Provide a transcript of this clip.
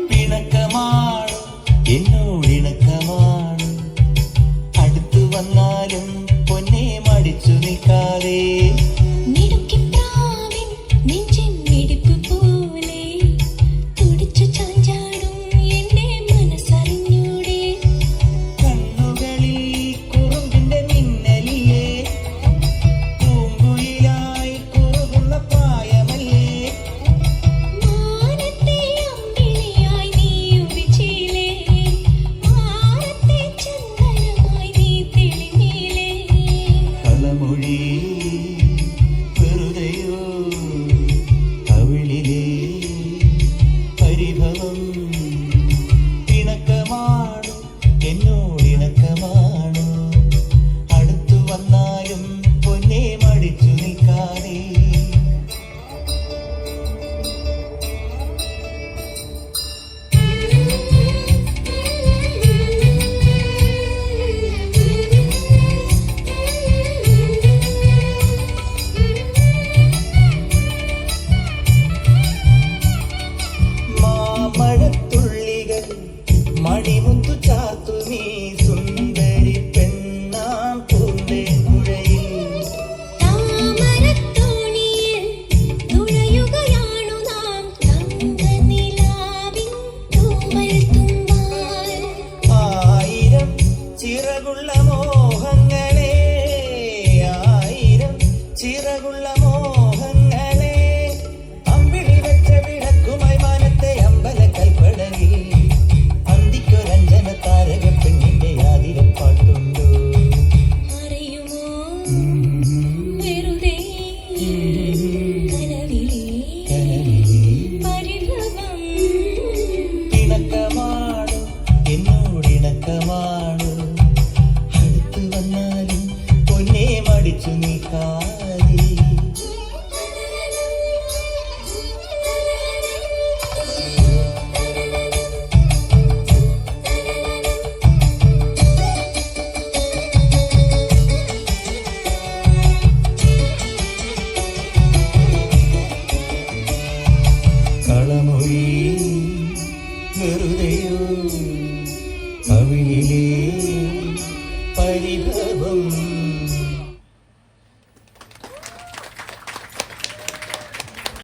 പിണക്കമാണ് എന്നോടിണക്കമാണ്, അടുത്തു വന്നാലും പൊന്നെ മടിച്ചു നിൽക്കാതെ. പിണക്കമാണ് എന്നോടിണക്കമാണ്, അടുത്തു വന്നാലും പൊന്നെ മടിച്ചു നിൽക്കാതെ. മഴത്തുള്ളികൾ മണിമുത്തു ചാത്തുമീ സുന്ദരി പെണ്ണാം പൂന്തേ പുഴയിൽ. ആയിരം ചിറകുള്ള മോഹങ്ങളെ, ആയിരം ചിറകുള്ള മോഹങ്ങളെ, അമ്പിളി വെച്ച വിളക്കുമായി മാനത്തെ അമ്പല കൽപ്പടവിൽ അന്തിക്കൊരഞ്ജന താരക പെണ്ണിന്റെ ആതിരം പാട്ടുണ്ടോ? അറിയുമോ വെറുതെ കനവിലെ പരിഭവം. പിണക്കമാണ് എന്നോടിണക്കമാണ്, അടുത്തു വന്നാലും പൊന്നെ മടിച്ചു നീക്കാതെ. കളമൊഴി വെറുതെയോ കവിളിലെ